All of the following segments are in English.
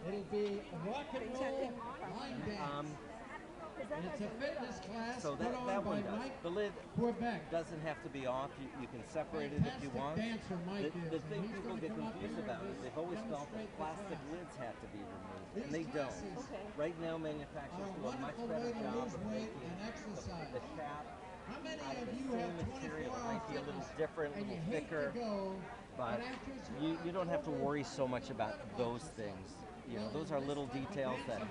It'll be rock and roll line dance. It's a fitness class So put on that by one does. Mike The lid Quebec. doesn't have to be off. You can separate it if you Fantastic want. dancer Mike The is, thing and he's people going to get come up confused here about and is just they've always felt that demonstrate the plastic class. lids have to be removed, These and they don't. classes Right now, manufacturers are a do a much wonderful better way to job lose of weight making and exercise. the cap How many out of of the you same have material. It 24-hour might be a little fitness different, a and you little hate thicker, to go, but after it's you don't have to over, worry so much about those things. You know, those are little details that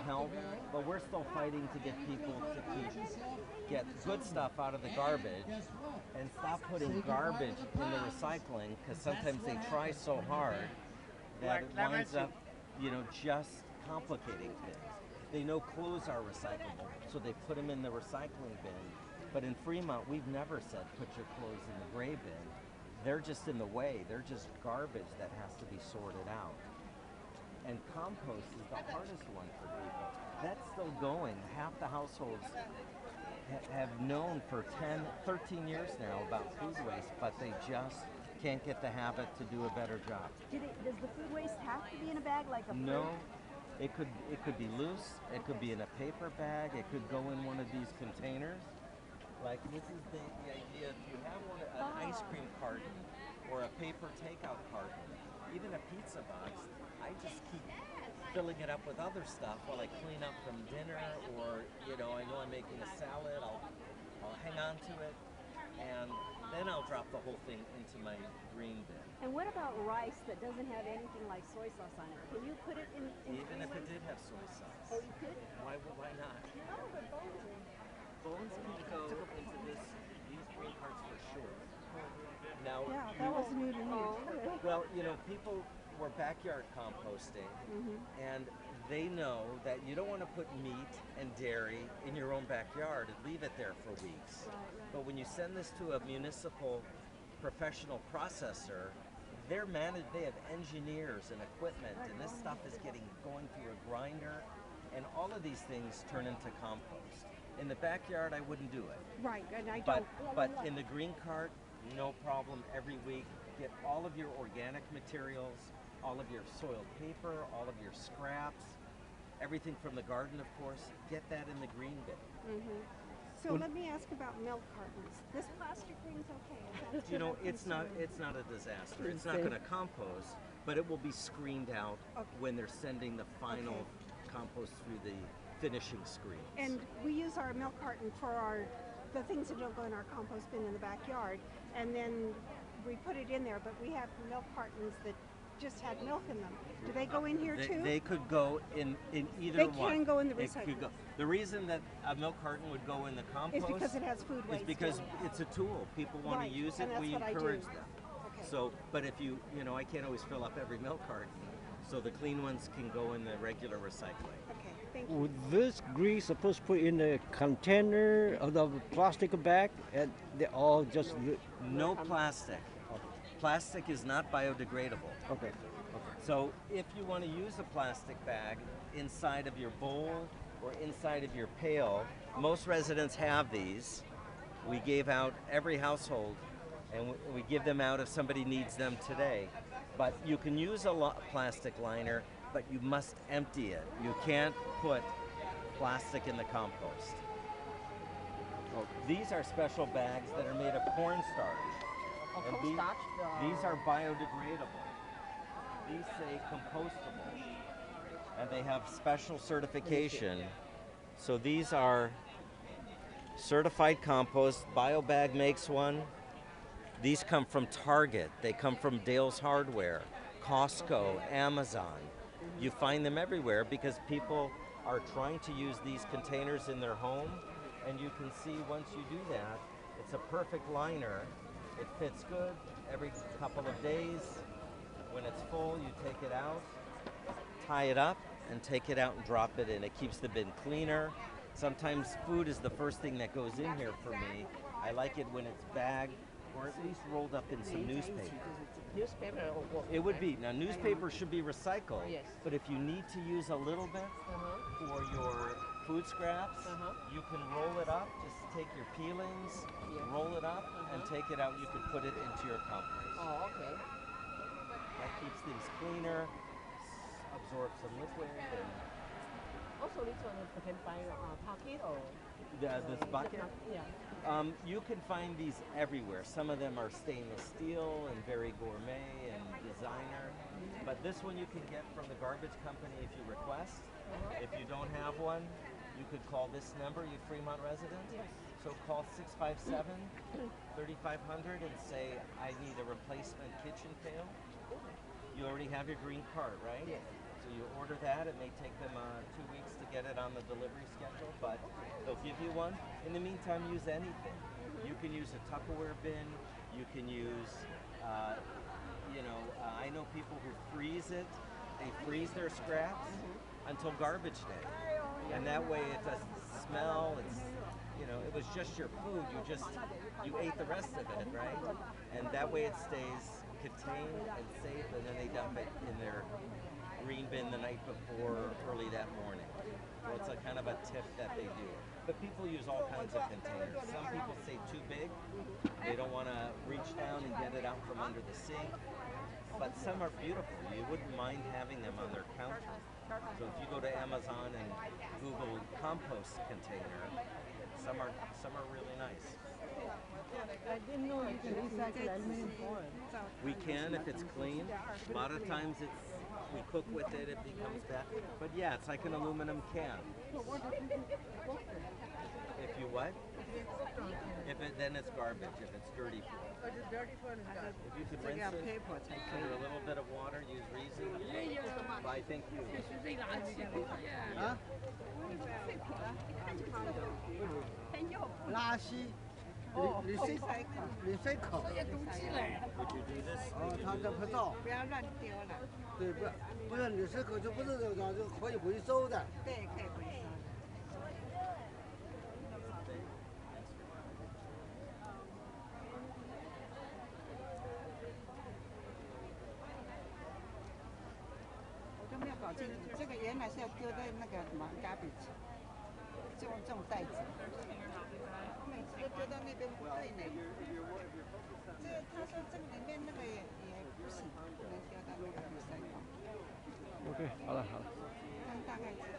help, but we're still fighting to get people to get good stuff out of the garbage and stop putting garbage in the recycling, because sometimes they try so hard that it winds up, you know, just complicating things. They know clothes are recyclable, so they put them in the recycling bin. But in Fremont, we've never said put your clothes in the gray bin. They're just in the way. They're just garbage that has to be sorted out. And compost is the hardest one for people. That's still going. Half the households have known for 10, 13 years now about food waste, but they just can't get the habit to do a better job. Does the food waste have to be in a bag like a No, fruit? it could be loose, it could be in a paper bag, it could go in one of these containers. Like this is the idea, if you have an ice cream carton or a paper takeout carton, even a pizza box, I just keep filling it up with other stuff while I clean up from dinner, or you know, I know I'm making a salad, I'll hang on to it, and then I'll drop the whole thing into my green bin. And what about rice that doesn't have anything like soy sauce on it? Can you put it in Even if it did have soy sauce. Oh, you could? Why not? Oh, but bones. Bones can go into these green carts for sure. Now, Yeah, that was new to me. well, you know, people were backyard composting, and they know that you don't want to put meat and dairy in your own backyard and leave it there for weeks. Right. But when you send this to a municipal professional processor, they have engineers and equipment, and this stuff is going through a grinder, and all of these things turn into compost. In the backyard, I wouldn't do it. Right, and I But don't. but in the green cart, no problem. Every week, get all of your organic materials, all of your soiled paper, all of your scraps, everything from the garden, of course. Get that in the green bin. So let me ask about milk cartons. This plastic thing's okay. Is that You know, still it's not a disaster. It's not going to compost, but it will be screened out when they're sending the final compost through the finishing screens. And we use our milk carton for the things that don't go in our compost bin in the backyard, and then we put it in there, but we have milk cartons that just had milk in them. Do they go in here too? They could go in either They one. can go in the They could recycling. go. The reason that a milk carton would go in the compost It's because it has food waste. is because in it. it's a tool. People want Right, to use it. and that's We what I do. encourage them. Okay. So, but if you know, I can't always fill up every milk carton. So the clean ones can go in the regular recycling. Okay, thank you. Would this grease supposed to put in a container of the plastic bag, and they all just No plastic. Plastic is not biodegradable. okay? So if you want to use a plastic bag inside of your bowl or inside of your pail, most residents have these. We gave out every household, and we give them out if somebody needs them today. But you can use a plastic liner, but you must empty it. You can't put plastic in the compost. These are special bags that are made of cornstarch. And these are biodegradable. These say compostable, and they have special certification. So these are certified compost. BioBag makes one. These come from Target. They come from Dale's Hardware, Costco, Amazon. You find them everywhere because people are trying to use these containers in their home, and you can see once you do that, it's a perfect liner. It fits good every couple of days. When it's full, you take it out, tie it up, and take it out and drop it in. It keeps the bin cleaner. Sometimes food is the first thing that goes in here for me. I like it when it's bagged or at least rolled up in some newspaper. Newspaper or what? It would be. Now, newspaper should be recycled, Yes. but if you need to use a little bit for your food scraps, you can roll it up. Just take your peelings, roll it up, and take it out. You can put it into your compost. Oh, okay. That keeps things cleaner, absorb some liquid. And Also, this one you can buy pocket or this bucket. Yeah. You can find these everywhere. Some of them are stainless steel and very gourmet and designer. But this one you can get from the garbage company if you request. If you don't have one, you could call this number, you Fremont resident. Yes. So call 657-3500 and say, I need a replacement kitchen pail. You already have your green cart, right? Yes. So you order that. It may take them 2 weeks to get it on the delivery schedule, but they'll give you one. In the meantime, use anything. You can use a Tupperware bin. You can use, I know people who freeze it. They freeze their scraps until garbage day. And that way it doesn't smell. It was just your food. You ate the rest of it, right? And that way it stays contained and safe, and then they dump it in their green bin the night before, early that morning. So it's a kind of a tip that they do. But people use all kinds of containers. Some people say too big. They don't want to reach down and get it out from under the sink. But some are beautiful. You wouldn't mind having them on their counter. So if you go to Amazon and Google compost container, some are really nice. I didn't know you can recycle aluminum foil. We can if it's clean. A lot of times we cook with it, it becomes bad. But yeah, it's like an aluminum can. If you what? Then it's garbage. If it's dirty foil. If you could rinse it under a little bit of water, use reason. Why, thank you. 垃圾，recycle。 Would you do this? 他这不造。不要乱丢了。对，不是recycle就不是这种，就可以回收的。对，可以回收。我都没有搞清楚，这个原来是要丢在那个什么garbage，这种袋子。每次都丢到那边不对呢。他说这个里面那个也不行，不能丢到那个recycle。OK， 好了。大概知道。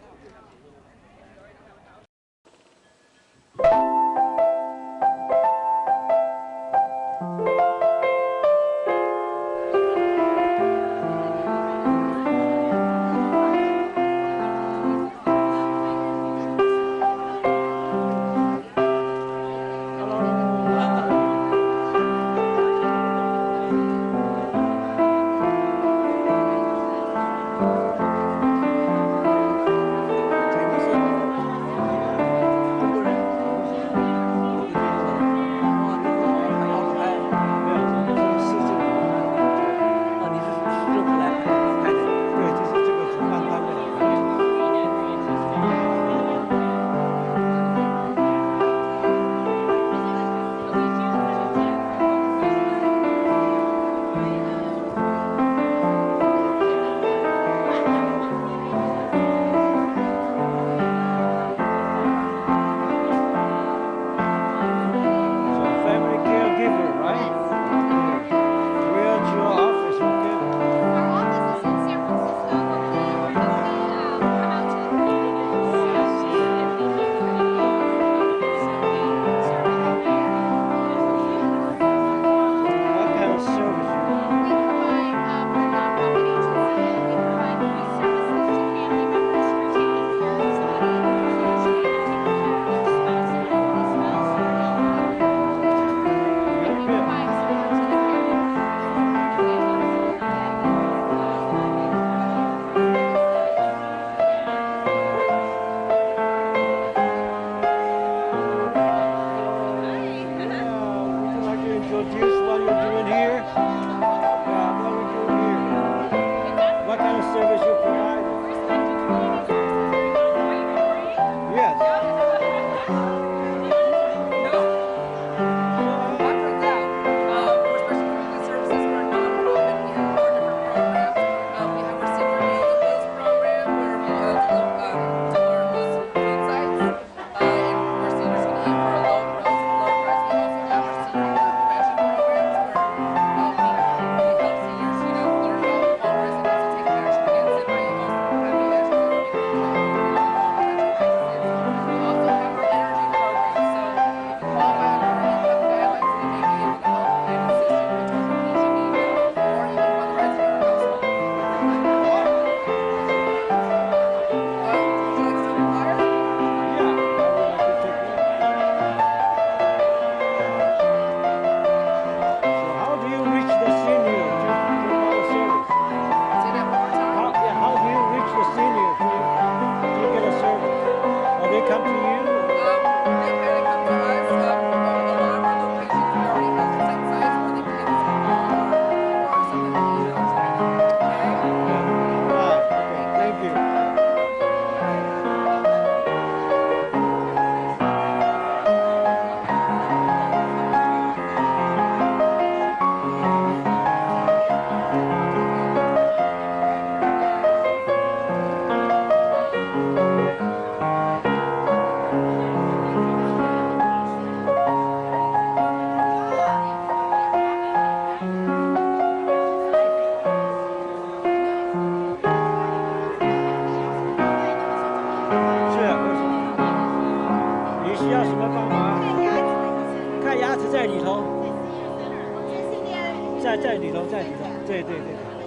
在里头，在里头，对，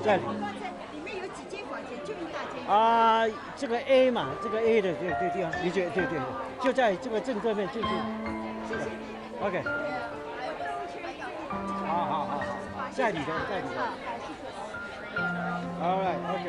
在里。里面有几间房间？就一大间。啊，这个 A 嘛，这个 A 的对地方，理解对，就在这个正对面，就是。谢谢。 OK。好，在里头。All right, OK。